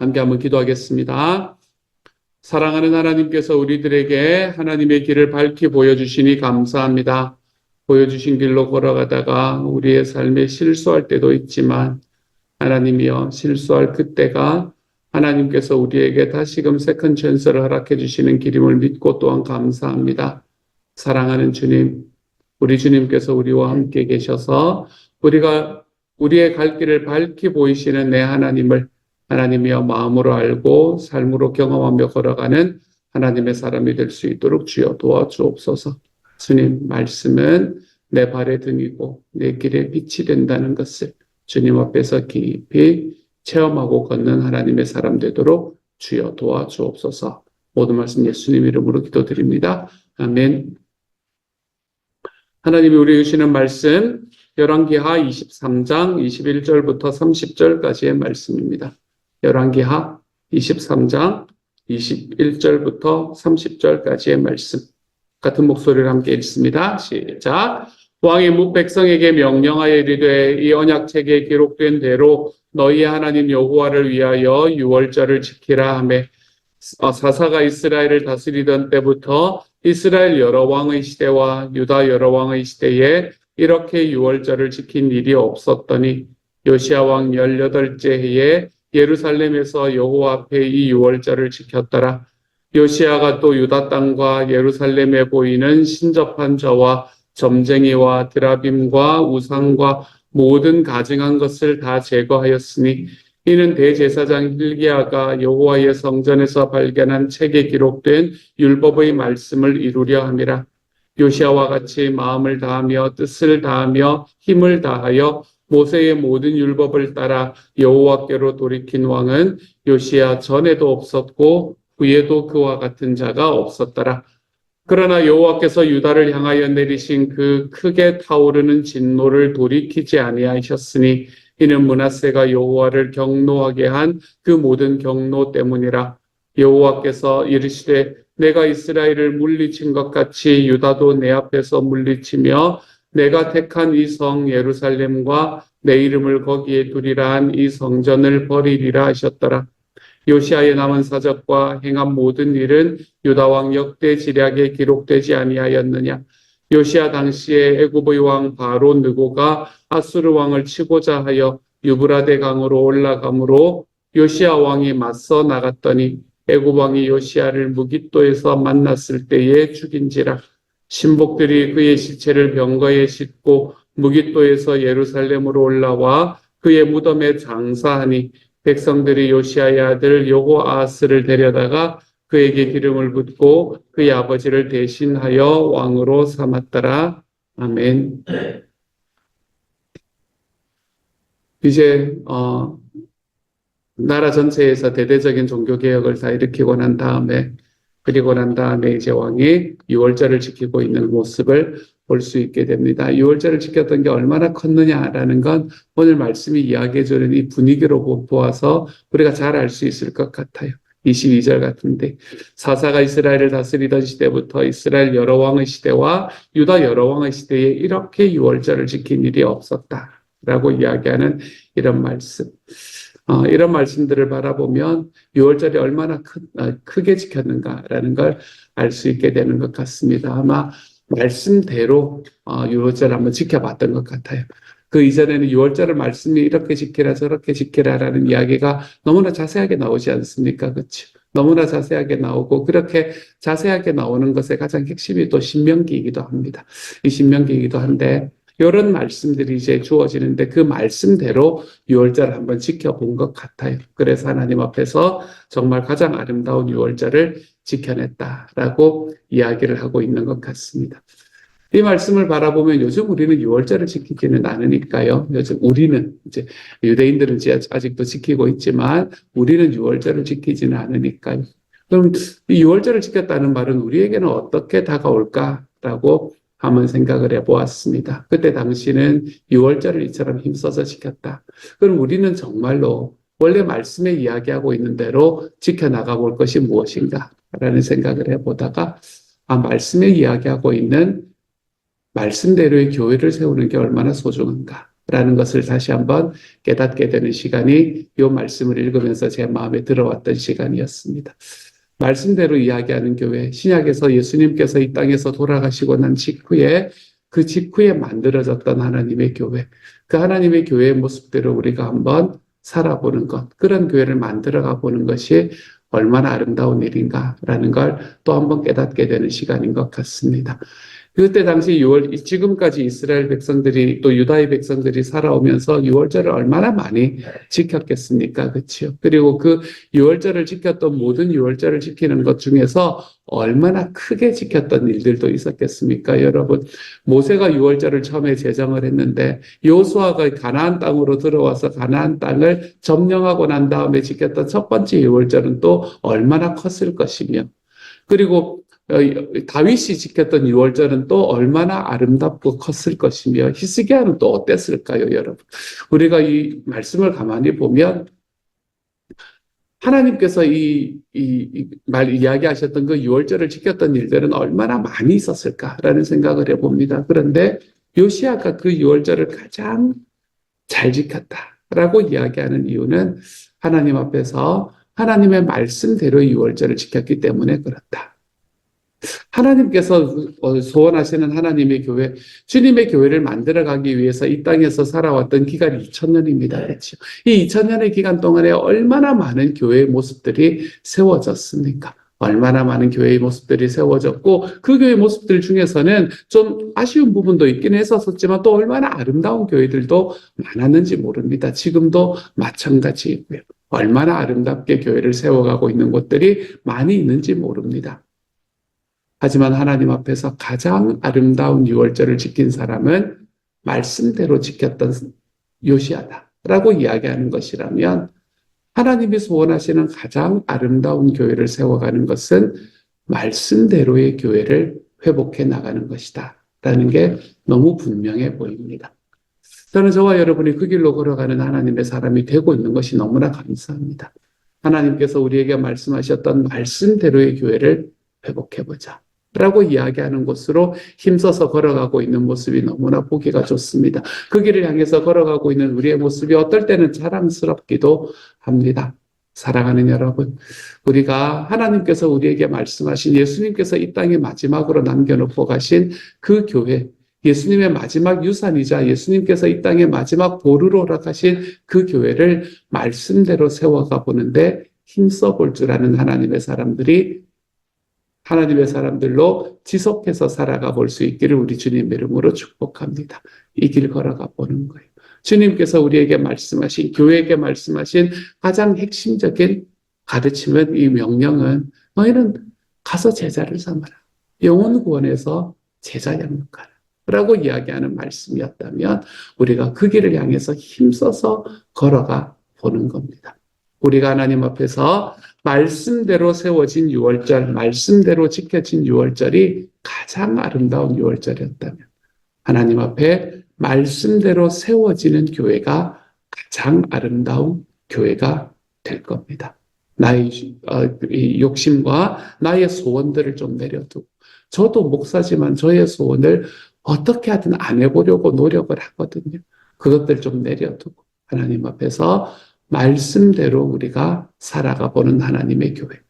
함께 한번 기도하겠습니다. 사랑하는 하나님께서 우리들에게 하나님의 길을 밝히 보여주시니 감사합니다. 보여주신 길로 걸어가다가 우리의 삶에 실수할 때도 있지만 하나님이여, 실수할 그때가 하나님께서 우리에게 다시금 세컨 찬스를 허락해 주시는 길임을 믿고 또한 감사합니다. 사랑하는 주님, 우리 주님께서 우리와 함께 계셔서 우리의 갈 길을 밝히 보이시는 내 하나님을 하나님이여 마음으로 알고 삶으로 경험하며 걸어가는 하나님의 사람이 될 수 있도록 주여 도와주옵소서. 주님, 말씀은 내 발의 등이고 내 길에 빛이 된다는 것을 주님 앞에서 깊이 체험하고 걷는 하나님의 사람 되도록 주여 도와주옵소서. 모든 말씀 예수님 이름으로 기도드립니다. 아멘. 하나님이 우리에게 주시는 말씀 열왕기하 23장 21절부터 30절까지의 말씀입니다. 열왕기하 23장 21절부터 30절까지의 말씀. 같은 목소리로 함께 읽습니다. 시작. 왕이 뭇 백성에게 명령하여 이르되 이 언약책에 기록된 대로 너희의 하나님 여호와를 위하여 유월절을 지키라 하매 사사가 이스라엘을 다스리던 때부터 이스라엘 여러 왕의 시대와 유다 여러 왕의 시대에 이렇게 유월절을 지킨 일이 없었더니 요시야 왕 18째 해에 예루살렘에서 여호와 앞에 이 유월절을 지켰더라. 요시야가 또 유다 땅과 예루살렘에 보이는 신접한 저와 점쟁이와 드라빔과 우상과 모든 가증한 것을 다 제거하였으니 이는 대제사장 hil기야가 여호와의 성전에서 발견한 책에 기록된 율법의 말씀을 이루려 함이라. 요시야와 같이 마음을 다하며 뜻을 다하며 힘을 다하여 모세의 모든 율법을 따라 여호와께로 돌이킨 왕은 요시야 전에도 없었고 후에도 그와 같은 자가 없었더라. 그러나 여호와께서 유다를 향하여 내리신 그 크게 타오르는 진노를 돌이키지 아니하셨으니 이는 므낫세가 여호와를 경노하게 한 그 모든 경노 때문이라. 여호와께서 이르시되 내가 이스라엘을 물리친 것 같이 유다도 내 앞에서 물리치며 내가 택한 이 성 예루살렘과 내 이름을 거기에 두리라 한 이 성전을 버리리라 하셨더라. 요시야의 남은 사적과 행한 모든 일은 유다 왕 역대 지략에 기록되지 아니하였느냐. 요시야 당시에 애굽의 왕 바로 느고가 아수르 왕을 치고자 하여 유브라데 강으로 올라가므로 요시야 왕이 맞서 나갔더니 애굽 왕이 요시야를 무깃도에서 만났을 때에 죽인지라. 신복들이 그의 시체를 병거에 싣고 무깃도에서 예루살렘으로 올라와 그의 무덤에 장사하니 백성들이 요시야의 아들 여호아스를 데려다가 그에게 기름을 붓고 그의 아버지를 대신하여 왕으로 삼았더라. 아멘. 이제 나라 전체에서 대대적인 종교개혁을 다 일으키고 난 다음에 이제 왕이 유월절을 지키고 있는 모습을 볼 수 있게 됩니다. 유월절을 지켰던 게 얼마나 컸느냐라는 건 오늘 말씀이 이야기해주는 이 분위기로 보아서 우리가 잘 알 수 있을 것 같아요. 22절 같은데 사사가 이스라엘을 다스리던 시대부터 이스라엘 여러 왕의 시대와 유다 여러 왕의 시대에 이렇게 유월절을 지킨 일이 없었다라고 이야기하는 이런 말씀. 이런 말씀들을 바라보면 유월절이 얼마나 크게 지켰는가라는 걸 알 수 있게 되는 것 같습니다. 아마 말씀대로 유월절을 한번 지켜봤던 것 같아요. 그 이전에는 유월절을 말씀이 이렇게 지키라 저렇게 지키라라는 이야기가 너무나 자세하게 나오지 않습니까? 그렇죠? 너무나 자세하게 나오고 그렇게 자세하게 나오는 것의 가장 핵심이 또 신명기이기도 합니다. 이 신명기이기도 한데 이런 말씀들이 이제 주어지는데 그 말씀대로 유월절을 한번 지켜본 것 같아요. 그래서 하나님 앞에서 정말 가장 아름다운 유월절을 지켜냈다라고 이야기를 하고 있는 것 같습니다. 이 말씀을 바라보면 요즘 우리는 유월절을 지키지는 않으니까요. 요즘 우리는 이제 유대인들은 아직도 지키고 있지만 우리는 유월절을 지키지는 않으니까요. 그럼 이 유월절을 지켰다는 말은 우리에게는 어떻게 다가올까라고 한번 생각을 해보았습니다. 그때 당시는 유월절을 이처럼 힘써서 지켰다. 그럼 우리는 정말로 원래 말씀에 이야기하고 있는 대로 지켜나가 볼 것이 무엇인가라는 생각을 해보다가 말씀에 이야기하고 있는 말씀대로의 교회를 세우는 게 얼마나 소중한가. 라는 것을 다시 한번 깨닫게 되는 시간이 이 말씀을 읽으면서 제 마음에 들어왔던 시간이었습니다. 말씀대로 이야기하는 교회, 신약에서 예수님께서 이 땅에서 돌아가시고 난 직후에 그 직후에 만들어졌던 하나님의 교회, 그 하나님의 교회의 모습대로 우리가 한번 살아보는 것, 그런 교회를 만들어가 보는 것이 얼마나 아름다운 일인가라는 걸 또 한번 깨닫게 되는 시간인 것 같습니다. 그때 당시 지금까지 이스라엘 백성들이 또 유다의 백성들이 살아오면서 유월절을 얼마나 많이 지켰겠습니까? 그렇죠? 그리고 그 유월절을 지켰던 모든 유월절을 지키는 것 중에서 얼마나 크게 지켰던 일들도 있었겠습니까? 여러분, 모세가 유월절을 처음에 제정을 했는데 여호수아가 가나안 땅으로 들어와서 가나안 땅을 점령하고 난 다음에 지켰던 첫 번째 유월절은 또 얼마나 컸을 것이며, 그리고 다윗이 지켰던 유월절은 또 얼마나 아름답고 컸을 것이며, 히스기야는 또 어땠을까요, 여러분? 우리가 이 말씀을 가만히 보면 하나님께서 이야기하셨던 그 유월절을 지켰던 일들은 얼마나 많이 있었을까라는 생각을 해봅니다. 그런데 요시야가 그 유월절을 가장 잘 지켰다라고 이야기하는 이유는 하나님 앞에서 하나님의 말씀대로 유월절을 지켰기 때문에 그렇다. 하나님께서 소원하시는 하나님의 교회, 주님의 교회를 만들어가기 위해서 이 땅에서 살아왔던 기간이 2000년입니다. 그렇죠? 이 2000년의 기간 동안에 얼마나 많은 교회의 모습들이 세워졌습니까? 얼마나 많은 교회의 모습들이 세워졌고, 그 교회의 모습들 중에서는 좀 아쉬운 부분도 있긴 했었지만 또 얼마나 아름다운 교회들도 많았는지 모릅니다. 지금도 마찬가지이고요. 얼마나 아름답게 교회를 세워가고 있는 곳들이 많이 있는지 모릅니다. 하지만 하나님 앞에서 가장 아름다운 유월절을 지킨 사람은 말씀대로 지켰던 요시야다라고 이야기하는 것이라면, 하나님이 소원하시는 가장 아름다운 교회를 세워가는 것은 말씀대로의 교회를 회복해 나가는 것이다 라는 게 너무 분명해 보입니다. 저는 저와 여러분이 그 길로 걸어가는 하나님의 사람이 되고 있는 것이 너무나 감사합니다. 하나님께서 우리에게 말씀하셨던 말씀대로의 교회를 회복해보자 라고 이야기하는 곳으로 힘써서 걸어가고 있는 모습이 너무나 보기가 좋습니다. 그 길을 향해서 걸어가고 있는 우리의 모습이 어떨 때는 자랑스럽기도 합니다. 사랑하는 여러분, 우리가 하나님께서 우리에게 말씀하신, 예수님께서 이 땅에 마지막으로 남겨놓고 가신 그 교회, 예수님의 마지막 유산이자 예수님께서 이 땅에 마지막 보루로 가신 그 교회를 말씀대로 세워가 보는데 힘써 볼 줄 아는 하나님의 사람들로 지속해서 살아가 볼 수 있기를 우리 주님의 이름으로 축복합니다. 이 길 걸어가 보는 거예요. 주님께서 우리에게 말씀하신, 교회에게 말씀하신 가장 핵심적인 가르침은, 이 명령은 너희는 가서 제자를 삼아라. 영혼 구원에서 제자 양육하라 라고 이야기하는 말씀이었다면 우리가 그 길을 향해서 힘써서 걸어가 보는 겁니다. 우리가 하나님 앞에서 말씀대로 세워진 유월절, 말씀대로 지켜진 유월절이 가장 아름다운 유월절이었다면, 하나님 앞에 말씀대로 세워지는 교회가 가장 아름다운 교회가 될 겁니다. 나의 욕심과 나의 소원들을 좀 내려두고, 저도 목사지만 저의 소원을 어떻게 하든 안 해보려고 노력을 하거든요. 그것들 좀 내려두고 하나님 앞에서 말씀대로 우리가 살아가 보는 하나님의 교회.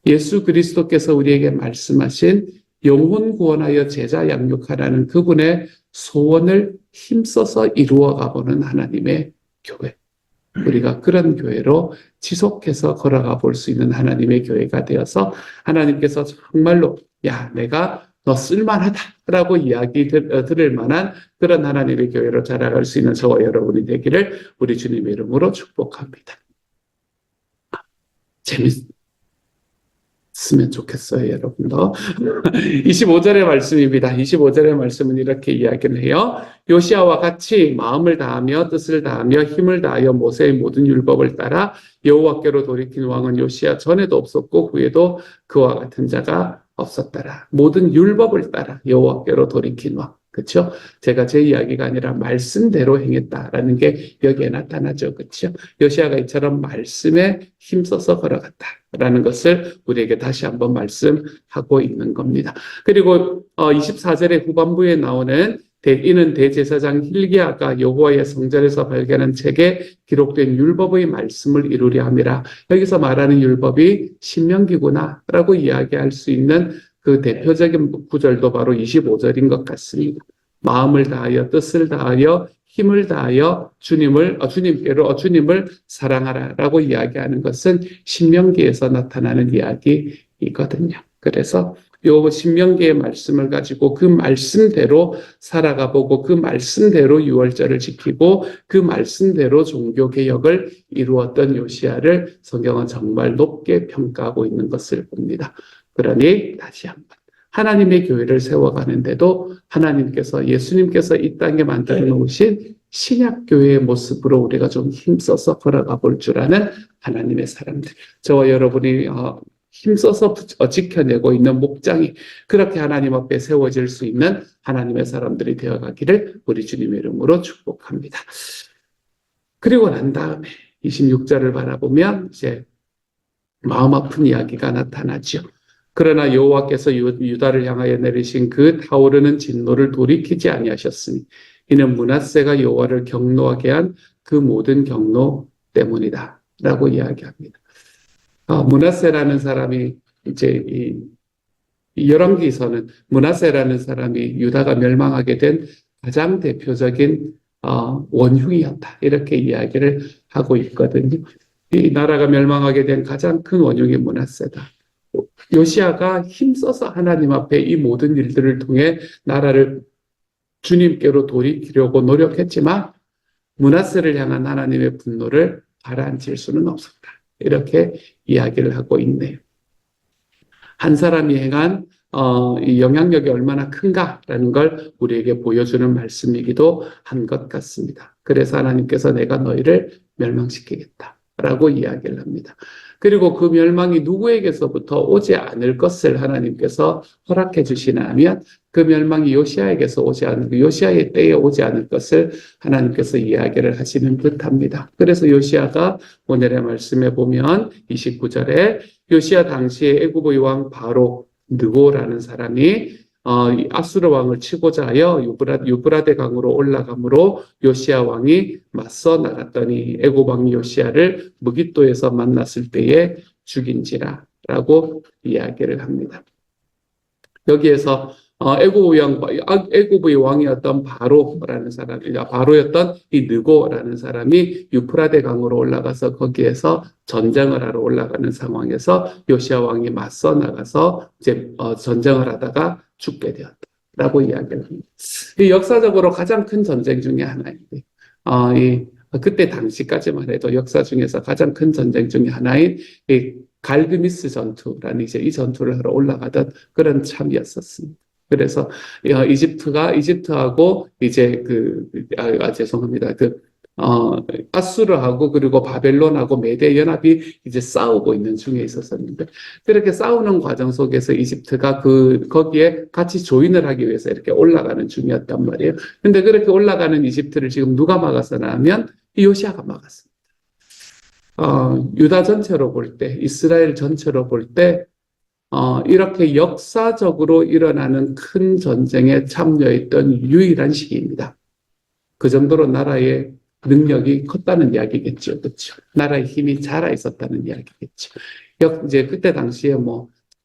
예수 그리스도께서 우리에게 말씀하신 영혼 구원하여 제자 양육하라는 그분의 소원을 힘써서 이루어가 보는 하나님의 교회. 우리가 그런 교회로 지속해서 걸어가 볼 수 있는 하나님의 교회가 되어서 하나님께서 정말로 야, 내가 너 쓸만하다라고 이야기 들을 만한 그런 하나님의 교회로 자라갈 수 있는 저와 여러분이 되기를 우리 주님의 이름으로 축복합니다. 재밌으면 좋겠어요, 여러분도. 25절의 말씀입니다. 25절의 말씀은 이렇게 이야기를 해요. 요시아와 같이 마음을 다하며 뜻을 다하며 힘을 다하여 모세의 모든 율법을 따라 여호와께로 돌이킨 왕은 요시아 전에도 없었고 후에도 그와 같은 자가 없었더라. 모든 율법을 따라 여호와께로 돌이킨 왕. 그렇죠? 제가 제 이야기가 아니라 말씀대로 행했다라는 게 여기에 나타나죠. 그렇죠? 요시아가 이처럼 말씀에 힘써서 걸어갔다라는 것을 우리에게 다시 한번 말씀하고 있는 겁니다. 그리고 24절의 후반부에 나오는 이는 대제사장 hil기야가 여호와의 성전에서 발견한 책에 기록된 율법의 말씀을 이루려 함이라. 여기서 말하는 율법이 신명기구나라고 이야기할 수 있는 그 대표적인 구절도 바로 25절인 것 같습니다. 마음을 다하여 뜻을 다하여 힘을 다하여 주님을 사랑하라라고 이야기하는 것은 신명기에서 나타나는 이야기이거든요. 그래서 요 신명기의 말씀을 가지고 그 말씀대로 살아가 보고 그 말씀대로 유월절을 지키고 그 말씀대로 종교 개혁을 이루었던 요시야를 성경은 정말 높게 평가하고 있는 것을 봅니다. 그러니 다시 한번 하나님의 교회를 세워가는데도 하나님께서 예수님께서 이 땅에 만들어 놓으신 신약교회의 모습으로 우리가 좀 힘써서 걸어가 볼 줄 아는 하나님의 사람들, 저와 여러분이 힘써서 지켜내고 있는 목장이 그렇게 하나님 앞에 세워질 수 있는 하나님의 사람들이 되어가기를 우리 주님의 이름으로 축복합니다. 그리고 난 다음에 26절을 바라보면 이제 마음 아픈 이야기가 나타나죠. 그러나 여호와께서 유다를 향하여 내리신 그 타오르는 진노를 돌이키지 아니하셨으니 이는 므낫세가 여호와를 경노하게 한 그 모든 경노 때문이다 라고 이야기합니다. 므낫세라는 사람이 이제 이 열왕기서는 므낫세라는 사람이 유다가 멸망하게 된 가장 대표적인 원흉이었다 이렇게 이야기를 하고 있거든요. 이 나라가 멸망하게 된 가장 큰 원흉이 므낫세다. 요시야가 힘써서 하나님 앞에 이 모든 일들을 통해 나라를 주님께로 돌이키려고 노력했지만 므낫세를 향한 하나님의 분노를 가라앉힐 수는 없었다. 이렇게 이야기를 하고 있네요. 한 사람이 행한 이 영향력이 얼마나 큰가라는 걸 우리에게 보여주는 말씀이기도 한 것 같습니다. 그래서 하나님께서 내가 너희를 멸망시키겠다라고 이야기를 합니다. 그리고 그 멸망이 누구에게서부터 오지 않을 것을 하나님께서 허락해 주시냐면 그 멸망이 요시야에게서 오지 않을, 요시야의 때에 오지 않을 것을 하나님께서 이야기를 하시는 듯합니다. 그래서 요시야가 오늘의 말씀에 보면 29절에 요시야 당시에 애굽의 왕 바로 느고라는 사람이 아수르 왕을 치고자 하여 유브라데 강으로 올라가므로 요시야 왕이 맞서 나갔더니 애굽 왕이 요시야를 무깃도에서 만났을 때에 죽인지라라고 이야기를 합니다. 여기에서 애굽의 왕이었던 바로였던 이 느고라는 사람이 유프라데 강으로 올라가서 거기에서 전쟁을 하러 올라가는 상황에서 요시야 왕이 맞서 나가서 이제 전쟁을 하다가 죽게 되었다라고 이야기를 합니다. 이 역사적으로 가장 큰 전쟁 중에 하나인데, 그때 당시까지만 해도 역사 중에서 가장 큰 전쟁 중에 하나인 이 갈그미스 전투라는 이제 이 전투를 하러 올라가던 그런 참이었었습니다. 그래서 이집트하고 이제 죄송합니다. 아수르하고 그리고 바벨론하고 메대 연합이 이제 싸우고 있는 중에 있었었는데 그렇게 싸우는 과정 속에서 이집트가 거기에 같이 조인을 하기 위해서 이렇게 올라가는 중이었단 말이에요. 근데 그렇게 올라가는 이집트를 지금 누가 막았었나 하면 이 요시야가 막았습니다. 유다 전체로 볼 때, 이스라엘 전체로 볼 때, 이렇게 역사적으로 일어나는 큰 전쟁에 참여했던 유일한 시기입니다. 그 정도로 나라의 능력이 컸다는 이야기겠죠. 그렇죠. 나라의 힘이 자라 있었다는 이야기겠죠. 이제 그때 당시에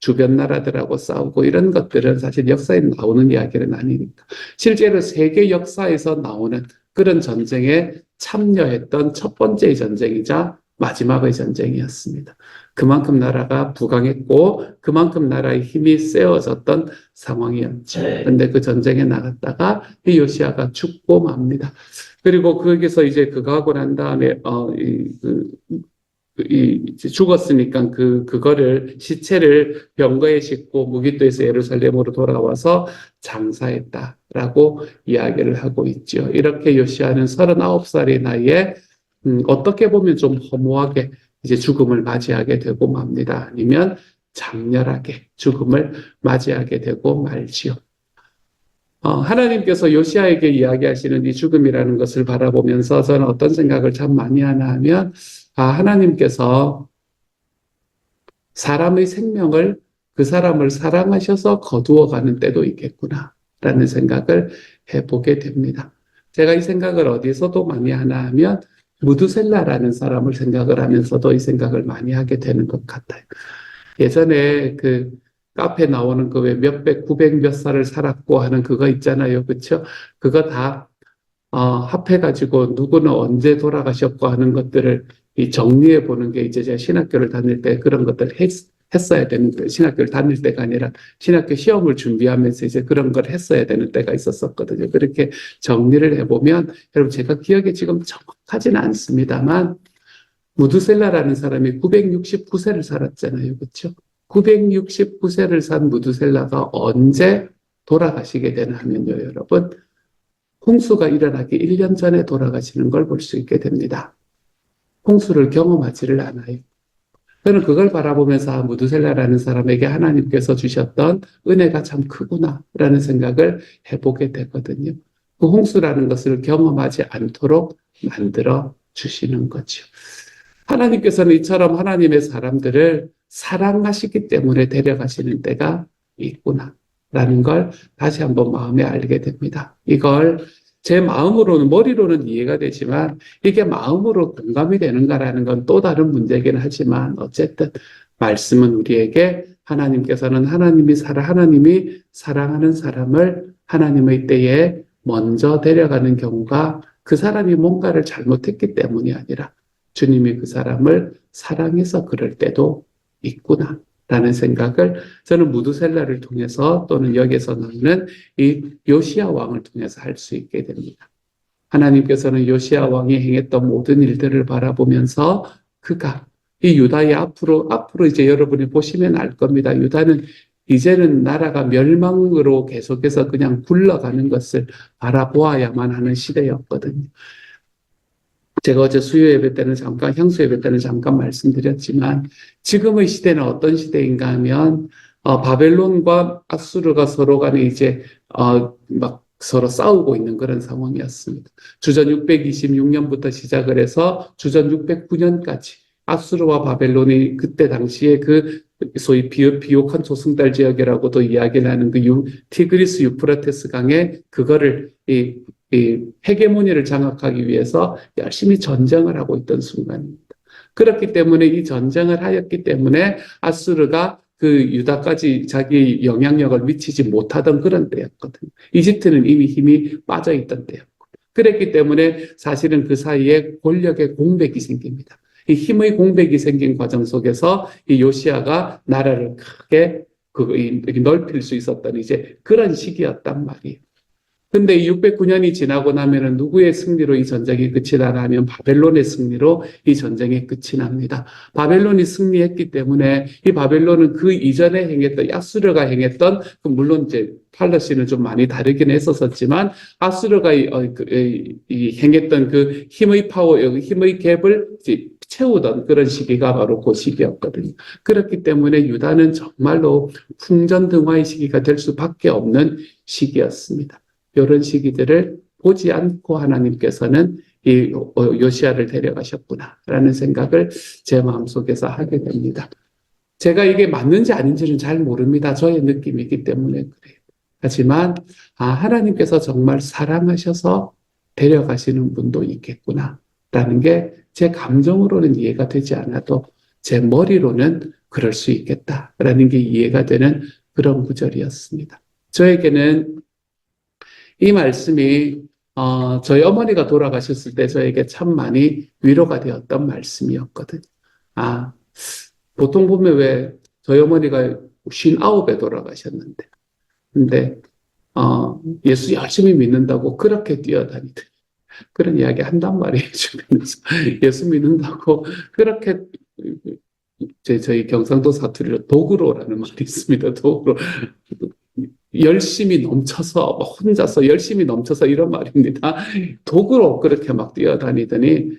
주변 나라들하고 싸우고 이런 것들은 사실 역사에 나오는 이야기는 아니니까. 실제로 세계 역사에서 나오는 그런 전쟁에 참여했던 첫 번째의 전쟁이자 마지막의 전쟁이었습니다. 그만큼 나라가 부강했고 그만큼 나라의 힘이 세워졌던 상황이었죠. 그런데 그 전쟁에 나갔다가 이 요시야가 죽고 맙니다. 그리고 거기서 이제 그거 하고 난 다음에 죽었으니까 그거를 시체를 병거에 싣고 무깃도에서 예루살렘으로 돌아와서 장사했다라고 이야기를 하고 있죠. 이렇게 요시야는 39살의 나이에 어떻게 보면 좀 허무하게 이제 죽음을 맞이하게 되고 맙니다. 아니면 장렬하게 죽음을 맞이하게 되고 말지요. 하나님께서 요시야에게 이야기하시는 이 죽음이라는 것을 바라보면서 저는 어떤 생각을 참 많이 하나 하면 하나님께서 사람의 생명을 그 사람을 사랑하셔서 거두어 가는 때도 있겠구나 라는 생각을 해보게 됩니다. 제가 이 생각을 어디서도 많이 하나 하면 무두셀라라는 사람을 생각을 하면서도 이 생각을 많이 하게 되는 것 같아요. 예전에 그 카페 나오는 그 왜 몇백, 구백 몇 살을 살았고 하는 그거 있잖아요. 그렇죠? 그거 다 합해가지고 누구는 언제 돌아가셨고 하는 것들을 이 정리해 보는 게 이제 제가 신학교를 다닐 때 그런 것들을 했어야 되는 거예요. 신학교를 다닐 때가 아니라 신학교 시험을 준비하면서 이제 그런 걸 했어야 되는 때가 있었었거든요. 그렇게 정리를 해보면 여러분 제가 기억에 지금 정확하지는 않습니다만 무두셀라라는 사람이 969세를 살았잖아요. 그렇죠? 969세를 산 무두셀라가 언제 돌아가시게 되나 하면요, 여러분. 홍수가 일어나기 1년 전에 돌아가시는 걸 볼 수 있게 됩니다. 홍수를 경험하지를 않아요. 저는 그걸 바라보면서 무두셀라라는 사람에게 하나님께서 주셨던 은혜가 참 크구나라는 생각을 해보게 되거든요. 그 홍수라는 것을 경험하지 않도록 만들어 주시는 거죠. 하나님께서는 이처럼 하나님의 사람들을 사랑하시기 때문에 데려가시는 때가 있구나라는 걸 다시 한번 마음에 알게 됩니다. 이걸 제 마음으로는, 머리로는 이해가 되지만 이게 마음으로 공감이 되는가라는 건 또 다른 문제이긴 하지만 어쨌든 말씀은 우리에게 하나님께서는 하나님이 사랑하는 사람을 하나님의 때에 먼저 데려가는 경우가 그 사람이 뭔가를 잘못했기 때문이 아니라 주님이 그 사람을 사랑해서 그럴 때도 있구나 라는 생각을 저는 무두셀라를 통해서 또는 여기서 나오는 이 요시야 왕을 통해서 할 수 있게 됩니다. 하나님께서는 요시야 왕이 행했던 모든 일들을 바라보면서 그가 이 유다의 앞으로 이제 여러분이 보시면 알 겁니다. 유다는 이제는 나라가 멸망으로 계속해서 그냥 굴러가는 것을 바라보아야만 하는 시대였거든요. 제가 어제 수요 예배 때는 잠깐, 향수 예배 때는 잠깐 말씀드렸지만 지금의 시대는 어떤 시대인가 하면 바벨론과 아수르가 서로 간에 이제 막 서로 싸우고 있는 그런 상황이었습니다. 주전 626년부터 시작을 해서 주전 609년까지 아수르와 바벨론이 그때 당시에 그 소위 비옥한 조승달 지역이라고도 이야기를 하는 그 티그리스 유프라테스 강에 그거를 이 헤게모니를 장악하기 위해서 열심히 전쟁을 하고 있던 순간입니다. 그렇기 때문에 이 전쟁을 하였기 때문에 아수르가 그 유다까지 자기 영향력을 미치지 못하던 그런 때였거든요. 이집트는 이미 힘이 빠져 있던 때였고. 그랬기 때문에 사실은 그 사이에 권력의 공백이 생깁니다. 이 힘의 공백이 생긴 과정 속에서 이 요시야가 나라를 크게 넓힐 수 있었던 이제 그런 시기였단 말이에요. 근데 이 609년이 지나고 나면은 누구의 승리로 이 전쟁이 끝이 나나 하면 바벨론의 승리로 이 전쟁이 끝이 납니다. 바벨론이 승리했기 때문에 이 바벨론은 그 이전에 행했던 아수르가 행했던 물론 이제 팔레스틴은 좀 많이 다르긴 했었지만 아수르가 행했던 그 힘의 힘의 갭을 채우던 그런 시기가 바로 그 시기였거든요. 그렇기 때문에 유다는 정말로 풍전등화의 시기가 될 수밖에 없는 시기였습니다. 이런 시기들을 보지 않고 하나님께서는 이 요시야를 데려가셨구나라는 생각을 제 마음속에서 하게 됩니다. 제가 이게 맞는지 아닌지는 잘 모릅니다. 저의 느낌이기 때문에 그래요. 하지만 하나님께서 정말 사랑하셔서 데려가시는 분도 있겠구나라는 게 제 감정으로는 이해가 되지 않아도 제 머리로는 그럴 수 있겠다라는 게 이해가 되는 그런 구절이었습니다. 저에게는 이 말씀이 저희 어머니가 돌아가셨을 때 저에게 참 많이 위로가 되었던 말씀이었거든요. 보통 보면 왜 저희 어머니가 59에 돌아가셨는데 근데 예수 열심히 믿는다고 그렇게 뛰어다니더니 그런 이야기 한단 말이에요. 주변에서 예수 믿는다고 그렇게 저희 경상도 사투리로 도구로라는 말이 있습니다. 도구로 열심히 넘쳐서 혼자서 열심히 넘쳐서 이런 말입니다. 도구로 그렇게 막 뛰어다니더니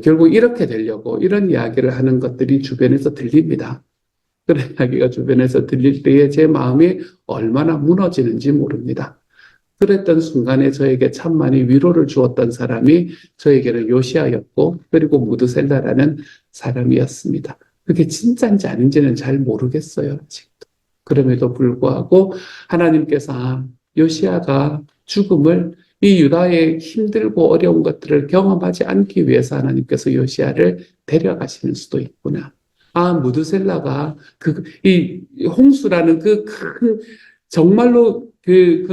결국 이렇게 되려고 이런 이야기를 하는 것들이 주변에서 들립니다. 그런 이야기가 주변에서 들릴 때에 제 마음이 얼마나 무너지는지 모릅니다. 그랬던 순간에 저에게 참 많이 위로를 주었던 사람이 저에게는 요시야였고 그리고 무드셀라라는 사람이었습니다. 그게 진짜인지 아닌지는 잘 모르겠어요. 아직도. 그럼에도 불구하고 하나님께서 요시야가 죽음을 이 유다의 힘들고 어려운 것들을 경험하지 않기 위해서 하나님께서 요시야를 데려가시는 수도 있구나. 아, 무드셀라가 이 홍수라는 그 큰, 정말로 그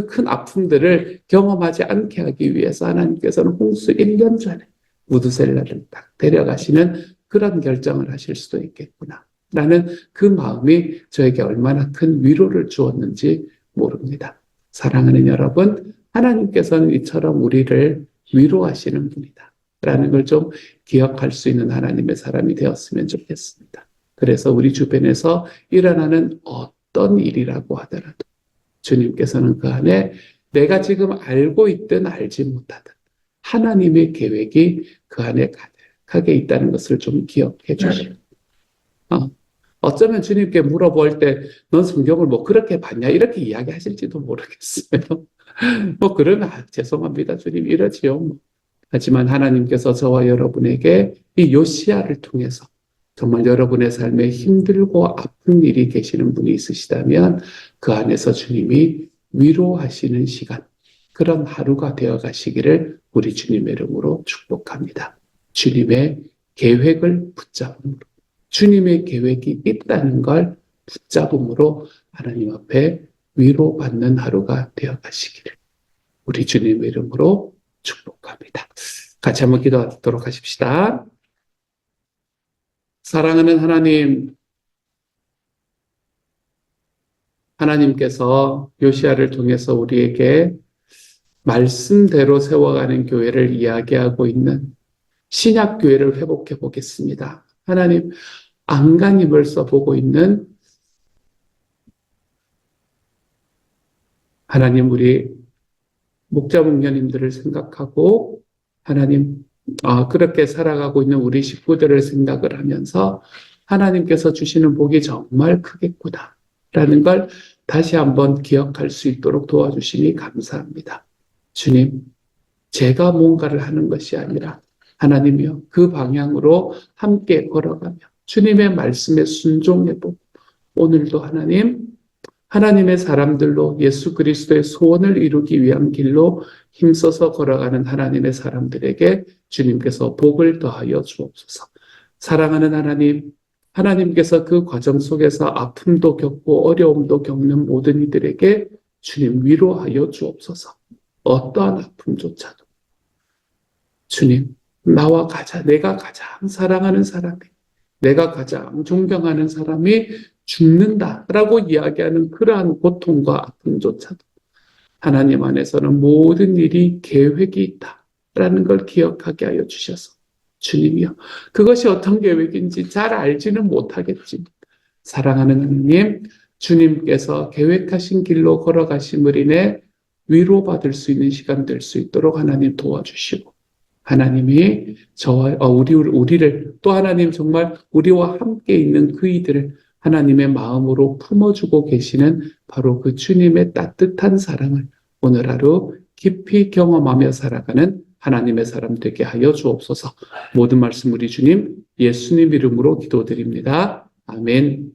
큰 아픔들을 경험하지 않게 하기 위해서 하나님께서는 홍수 1년 전에 무드셀라를 딱 데려가시는 그런 결정을 하실 수도 있겠구나. 라는 그 마음이 저에게 얼마나 큰 위로를 주었는지 모릅니다. 사랑하는 여러분, 하나님께서는 이처럼 우리를 위로하시는 분이다. 라는 걸 좀 기억할 수 있는 하나님의 사람이 되었으면 좋겠습니다. 그래서 우리 주변에서 일어나는 어떤 일이라고 하더라도 주님께서는 그 안에 내가 지금 알고 있든 알지 못하든 하나님의 계획이 그 안에 가득하게 있다는 것을 좀 기억해 주시고 어쩌면 주님께 물어볼 때 넌 성경을 뭐 그렇게 봤냐 이렇게 이야기하실지도 모르겠어요. 뭐 그러면 죄송합니다 주님 이러지요. 하지만 하나님께서 저와 여러분에게 이 요시야를 통해서 정말 여러분의 삶에 힘들고 아픈 일이 계시는 분이 있으시다면 그 안에서 주님이 위로하시는 시간, 그런 하루가 되어 가시기를 우리 주님의 이름으로 축복합니다. 주님의 계획을 붙잡음으로, 주님의 계획이 있다는 걸 붙잡음으로 하나님 앞에 위로받는 하루가 되어 가시기를 우리 주님의 이름으로 축복합니다. 같이 한번 기도하도록 하십시다. 사랑하는 하나님, 하나님께서 요시야를 통해서 우리에게 말씀대로 세워가는 교회를 이야기하고 있는 신약교회를 회복해 보겠습니다. 하나님, 안간힘을 써보고 있는 하나님, 우리 목자 목녀님들을 생각하고 하나님, 그렇게 살아가고 있는 우리 식구들을 생각을 하면서 하나님께서 주시는 복이 정말 크겠구나 라는 걸 다시 한번 기억할 수 있도록 도와주시니 감사합니다. 주님, 제가 뭔가를 하는 것이 아니라 하나님이여 그 방향으로 함께 걸어가며 주님의 말씀에 순종해보고 오늘도 하나님의 사람들로 예수 그리스도의 소원을 이루기 위한 길로 힘써서 걸어가는 하나님의 사람들에게 주님께서 복을 더하여 주옵소서. 사랑하는 하나님, 하나님께서 그 과정 속에서 아픔도 겪고 어려움도 겪는 모든 이들에게 주님 위로하여 주옵소서. 어떠한 아픔조차도 주님, 나와 내가 가장 사랑하는 사람이, 내가 가장 존경하는 사람이 죽는다라고 이야기하는 그러한 고통과 아픔조차도 하나님 안에서는 모든 일이 계획이 있다라는 걸 기억하게 하여 주셔서 주님이여 그것이 어떤 계획인지 잘 알지는 못하겠지만 사랑하는 하나님 주님께서 계획하신 길로 걸어가심을 인해 위로받을 수 있는 시간 될 수 있도록 하나님 도와주시고 하나님이 우리를 또 하나님 정말 우리와 함께 있는 그 이들을 하나님의 마음으로 품어주고 계시는 바로 그 주님의 따뜻한 사랑을 오늘 하루 깊이 경험하며 살아가는 하나님의 사람 되게 하여 주옵소서. 모든 말씀 우리 주님 예수님 이름으로 기도드립니다. 아멘.